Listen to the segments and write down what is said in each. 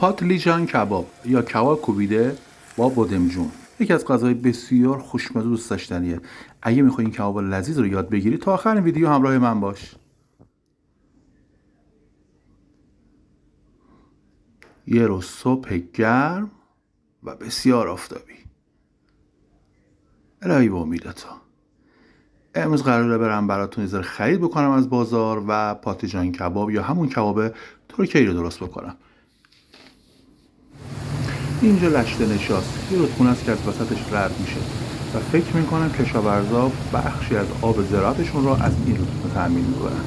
پاتلیژان کباب یا کباب کوبیده با بادمجون یکی از غذاهای بسیار خوشمزه و دوست داشتنیه. اگه میخوای این کباب لذیذ رو یاد بگیری تا آخر این ویدیو همراه من باش. یه روز صبح گرم و بسیار آفتابی. الهی با امیدتا امروز قراره برم براتون یه خرید بکنم از بازار و پاتلیژان کباب یا همون کباب ترکیه‌ای رو درست بکنم. اینجا لشته نشاست، یه رودخونه است که از وسطش رد میشه و فکر میکنم کشاورزا بخشی از آب زراعتشون رو از این رودخونه تامین میکنن.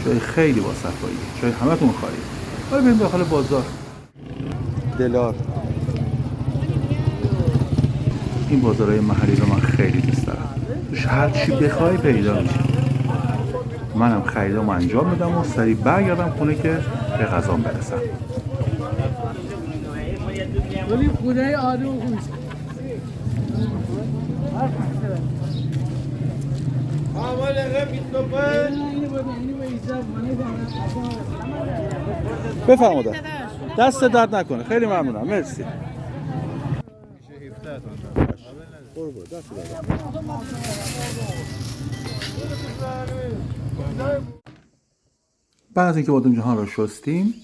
جای خیلی با صفاییه، جای همتون خالیه. حالا بریم داخل بازار. دلار این بازارهای محلی رو من خیلی دوست دارم. توش هر چی بخوای پیدا میشه. منم خریدامو انجام میدم و سریع برگردم خونه که به غذام برسم. ولی خدای آدم خوش. بفرمایید. دست درد نکنه. خیلی ممنونم. مرسی. بعد از اینکه بادمجان ها رو شستیم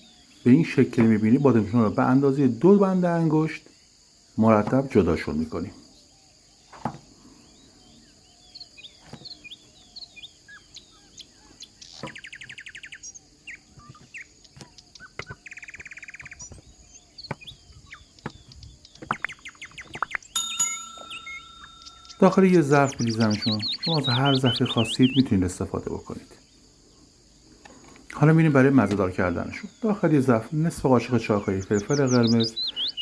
به این شکل میبینی بادمجان رو به اندازه 2 بند انگشت مرتب جداشون میکنیم. داخل یه ظرف میریزمشون. شما از هر ظرفی خواستید میتونید استفاده بکنید. حالا میریم برای مزه‌دار کردنشون. داخل یه ظرف نصف قاشق چایخوری فلفل قرمز،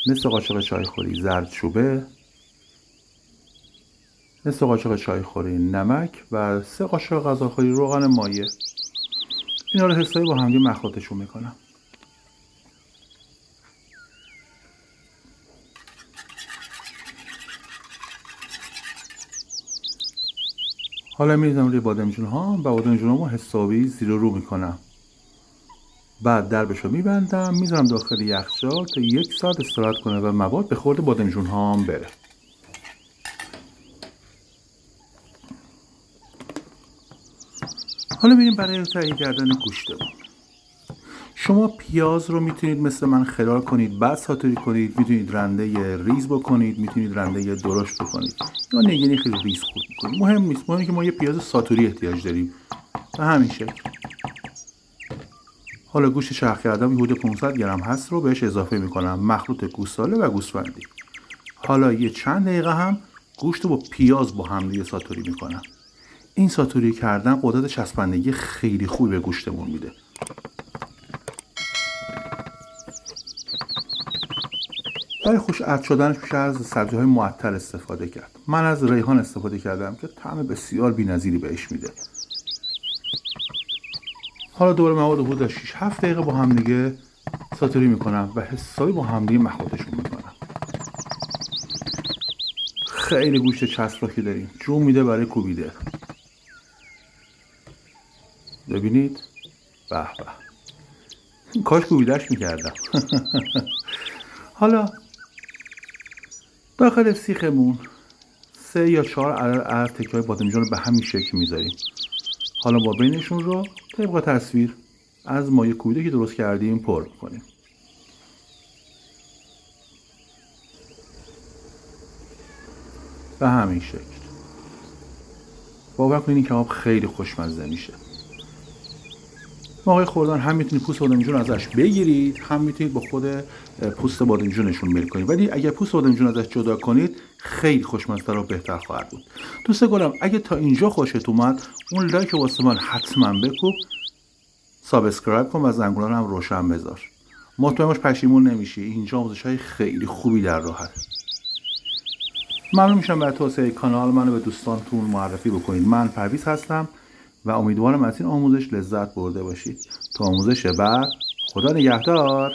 نصف قاشق چایخوری زردچوبه، نصف قاشق چایخوری نمک و 3 قاشق غذاخوری روغن مایع. اینا رو حسابی با هم مخلوطشون میکنم. حالا میریزم روی بادمجون ها و بادمجون رو حسابی زیر و رو میکنم. بعد دربشو میبندم، میذارم داخل یخچال تا 1 ساعت استراحت کنه و مواد به خورد بادمجون ها هم بره. حالا میریم برای تهیه کردن گوشتمون. شما پیاز رو میتونید مثل من خلال کنید، بعد ساتوری کنید، میتونید رنده ریز بکنید، میتونید رنده درشت بکنید یا نگینی خیلی ریز خورد بکنید. مهم نیست، مهمه که ما یه پیاز ساتوری احتیاج داریم. به همین شکل. حالا گوشت چرخ کردم حدود 500 گرم هست رو بهش اضافه میکنم، مخلوط گوساله و گوسفندی. حالا یه چند دقیقه هم گوشت رو با پیاز با هم دیگه ساتوری میکنم. این ساتوری کردن قدرت چسبندگی خیلی خوبی به گوشتمون میده. برای خوش عطر شدنش میشه از سبزی‌های معطر استفاده کرد. من از ریحان استفاده کردم که طعم بسیار بی‌نظیری بهش میده. حالا دوباره مواد حدود 6-7 دقیقه با هم دیگه ساتوری میکنم و حسابی با هم دیگه مخلوطشون میکنم. خیلی گوشت چسباکی داریم، جون میده برای کوبیده. ببینید، به به، کاش کوبیدهش میکردم. حالا داخل سیخمون 3 یا 4 عدد تکه‌های بادمجان رو به همین شکل میذاریم. حالا با بینشون رو طبق تصویر از مایع کوبیده که درست کردیم پر کنیم. به همین شکل. باور کنید این کباب خیلی خوشمزه میشه. موقع خوردن هم میتونید پوست بادمجون ازش بگیرید، هم میتونید با خود پوست بادمجونشون میل کنید. ولی اگر پوست بادمجون ازش جدا کنید خیلی خوشمزه‌تر و بهتر خواهد بود. دوست گلم اگه تا اینجا خوشت اومد اون لایک واسه من حتما بکوب، سابسکرایب کن و زنگوله رو هم روشن بذار. مطمئن باش پشیمون نمیشی. اینجا آموزش‌های خیلی خوبی در راه هست. ممنون میشم برای توسعه کانال منو به دوستانتون معرفی بکنید. من پرویز هستم و امیدوارم از این آموزش لذت برده باشید. تا آموزش بعد، خدا نگهدار.